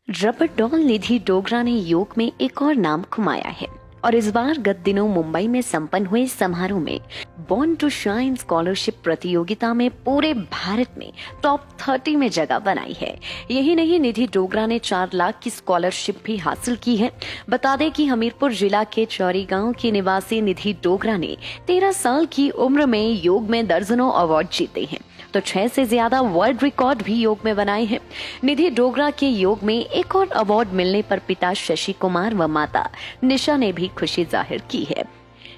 Rubber doll निधि डोगरा ने योग में एक और नाम कमाया है और इस बार गत दिनों मुंबई में संपन्न हुए समारोह में बॉर्न टू शाइन स्कॉलरशिप प्रतियोगिता में पूरे भारत में टॉप 30 में जगह बनाई है। यही नहीं, निधि डोगरा ने 4 लाख की स्कॉलरशिप भी हासिल की है। बता दें कि हमीरपुर जिला के चौरी गांव की निवासी निधि डोगरा ने 13 साल की उम्र में योग में दर्जनों अवार्ड जीते हैं, तो 6 से ज्यादा वर्ल्ड रिकॉर्ड भी योग में बनाए हैं। निधि डोगरा के योग में एक और अवार्ड मिलने पर पिता शशि कुमार व माता निशा ने भी खुशी जाहिर की है।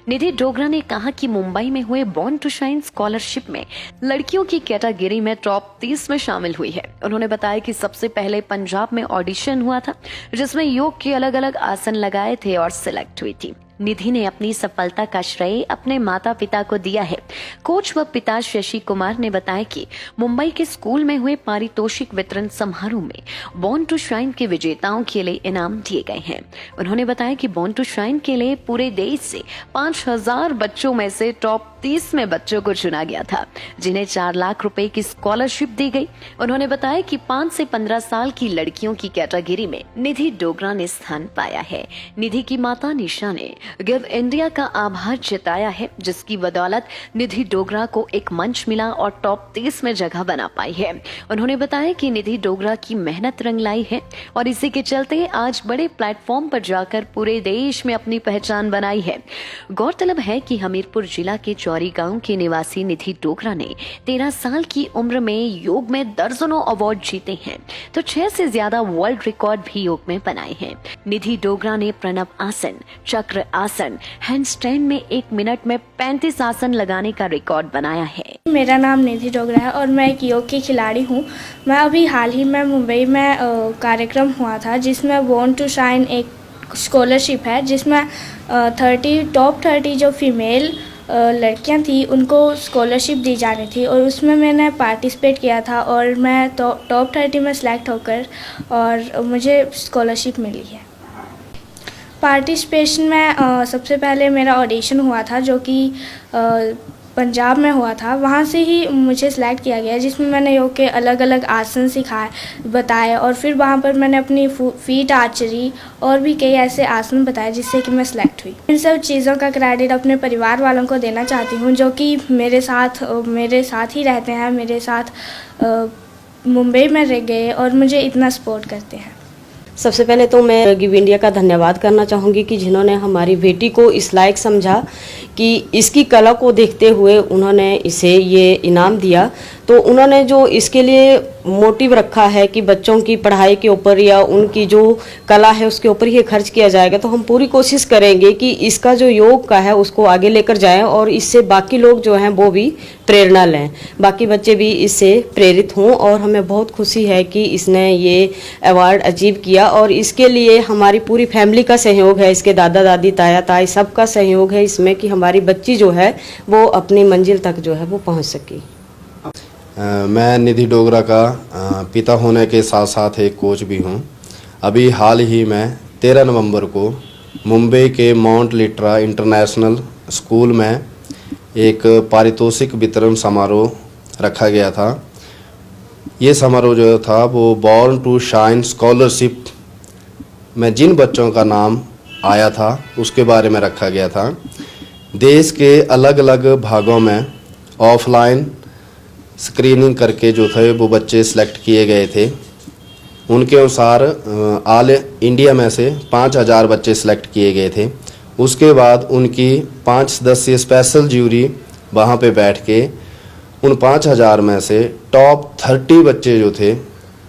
निधि डोगरा ने कहा कि मुंबई में हुए बॉर्न टू शाइन स्कॉलरशिप में लड़कियों की कैटेगरी में टॉप 30 में शामिल हुई है। उन्होंने बताया कि सबसे पहले पंजाब में ऑडिशन हुआ था जिसमें योग के अलग अलग आसन लगाए थे और सिलेक्ट हुई थी। निधि ने अपनी सफलता का श्रेय अपने माता पिता को दिया है। कोच व पिता शशि कुमार ने बताया कि मुंबई के स्कूल में हुए पारितोषिक वितरण समारोह में बॉर्न टू शाइन के विजेताओं के लिए इनाम दिए गए हैं। उन्होंने बताया कि बॉर्न टू शाइन के लिए पूरे देश से 5000 बच्चों में से टॉप 30 में बच्चों को चुना गया था, जिन्हें 4 लाख रुपए की स्कॉलरशिप दी गई। उन्होंने बताया कि 5 से 15 साल की लड़कियों की कैटेगरी में निधि डोगरा ने स्थान पाया है। निधि की माता निशा ने गिव इंडिया का आभार जताया है, जिसकी बदौलत निधि डोगरा को एक मंच मिला और टॉप 30 में जगह बना पाई है। उन्होंने बताया कि निधि डोगरा की मेहनत रंग लाई है और इसी के चलते आज बड़े प्लेटफॉर्म पर जाकर पूरे देश में अपनी पहचान बनाई है। गौरतलब है कि हमीरपुर जिला के चौरी गांव के निवासी निधि डोगरा ने 13 साल की उम्र में योग में दर्जनों अवार्ड जीते हैं, तो 6 से ज्यादा वर्ल्ड रिकॉर्ड भी योग में बनाए हैं। निधि डोगरा ने प्रणव आसन, चक्र आसन, हैंडस्टैंड में 1 मिनट में 35 आसन लगाने का रिकॉर्ड बनाया है। मेरा नाम निधि डोगरा है और मैं एक योग की खिलाड़ी हूँ। मैं अभी हाल ही में मुंबई में कार्यक्रम हुआ था जिसमें बॉर्न टू शाइन एक स्कॉलरशिप है, जिसमें टॉप 30 जो फीमेल लड़कियां थी उनको स्कॉलरशिप दी जानी थी और उसमें मैंने पार्टिसिपेट किया था और मैं टॉप 30 में सेलेक्ट होकर और मुझे स्कॉलरशिप मिली है। पार्टिसिपेशन में सबसे पहले मेरा ऑडिशन हुआ था जो कि पंजाब में हुआ था। वहाँ से ही मुझे सिलेक्ट किया गया जिसमें मैंने योग के अलग अलग आसन बताए और फिर वहाँ पर मैंने अपनी फीट आर्चरी और भी कई ऐसे आसन बताए जिससे कि मैं सिलेक्ट हुई। इन सब चीज़ों का क्रेडिट अपने परिवार वालों को देना चाहती हूँ जो कि मेरे साथ ही रहते हैं, मेरे साथ मुंबई में रह गए और मुझे इतना सपोर्ट करते हैं। सबसे पहले तो मैं गिव इंडिया का धन्यवाद करना चाहूँगी कि जिन्होंने हमारी बेटी को इस लायक समझा कि इसकी कला को देखते हुए उन्होंने इसे ये इनाम दिया। तो उन्होंने जो इसके लिए मोटिव रखा है कि बच्चों की पढ़ाई के ऊपर या उनकी जो कला है उसके ऊपर ही खर्च किया जाएगा, तो हम पूरी कोशिश करेंगे कि इसका जो योग का है उसको आगे लेकर जाएं और इससे बाकी लोग जो हैं वो भी प्रेरणा लें, बाकी बच्चे भी इससे प्रेरित हों। और हमें बहुत खुशी है कि इसने ये अवार्ड अचीव किया और इसके लिए हमारी पूरी फैमिली का सहयोग है, इसके दादा दादी ताया ताई सबका सहयोग है इसमें कि हमारी बच्ची जो है वो अपनी मंजिल तक जो है वो पहुँच सकी। मैं निधि डोगरा का पिता होने के साथ साथ एक कोच भी हूँ। अभी हाल ही में 13 नवंबर को मुंबई के माउंट लिट्रा इंटरनेशनल स्कूल में एक पारितोषिक वितरण समारोह रखा गया था। ये समारोह जो था वो बॉर्न टू शाइन स्कॉलरशिप में जिन बच्चों का नाम आया था उसके बारे में रखा गया था। देश के अलग अलग भागों में ऑफलाइन स्क्रीनिंग करके जो थे वो बच्चे सेलेक्ट किए गए थे। उनके अनुसार ऑल इंडिया में से 5000 बच्चे सेलेक्ट किए गए थे। उसके बाद उनकी 5 सदस्यीय स्पेशल ज्यूरी वहाँ पे बैठ के उन 5000 में से टॉप 30 बच्चे जो थे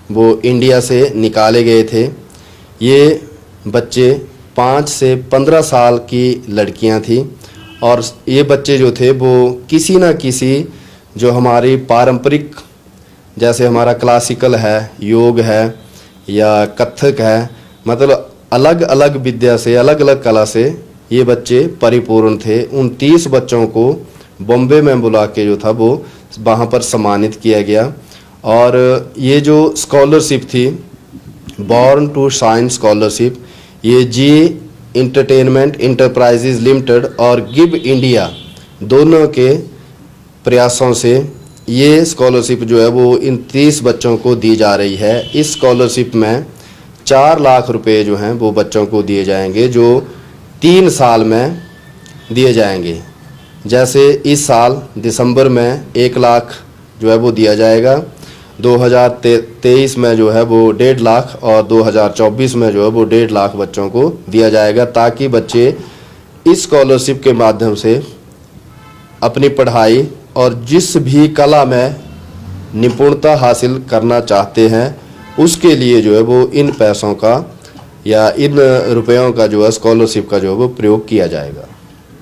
वो इंडिया से निकाले गए थे। ये बच्चे 5 से 15 साल की लड़कियाँ थी और ये बच्चे जो थे वो किसी न किसी जो हमारी पारंपरिक, जैसे हमारा क्लासिकल है, योग है या कथक है, मतलब अलग अलग विद्या से, अलग अलग कला से ये बच्चे परिपूर्ण थे। उन 30 बच्चों को बॉम्बे में बुला के जो था वो वहाँ पर सम्मानित किया गया। और ये जो स्कॉलरशिप थी बॉर्न टू शाइन स्कॉलरशिप, ये जी एंटरटेनमेंट इंटरप्राइजेज लिमिटेड और गिव इंडिया दोनों के प्रयासों से ये स्कॉलरशिप जो है वो इन 30 बच्चों को दी जा रही है। इस स्कॉलरशिप में 4 लाख रुपए जो हैं वो बच्चों को दिए जाएंगे, जो 3 साल में दिए जाएंगे। जैसे इस साल दिसंबर में 1 लाख जो है वो दिया जाएगा, 2023 में जो है वो 1.5 लाख और 2024 में जो है वो 1.5 लाख बच्चों को दिया जाएगा, ताकि बच्चे इस स्कॉलरशिप के माध्यम से अपनी पढ़ाई और जिस भी कला में निपुणता हासिल करना चाहते हैं उसके लिए जो है वो इन पैसों का या इन रुपयों का जो है स्कॉलरशिप का जो है वो प्रयोग किया जाएगा।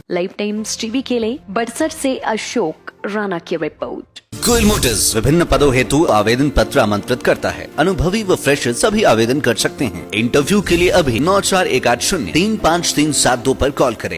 लाइफ टाइम्स टीवी के लिए बड़सर से अशोक राणा की रिपोर्ट। गोयल मोटर्स विभिन्न पदों हेतु आवेदन पत्र आमंत्रित करता है। अनुभवी व फ्रेशर सभी आवेदन कर सकते हैं। इंटरव्यू के लिए अभी 9418035372 पर कॉल करें।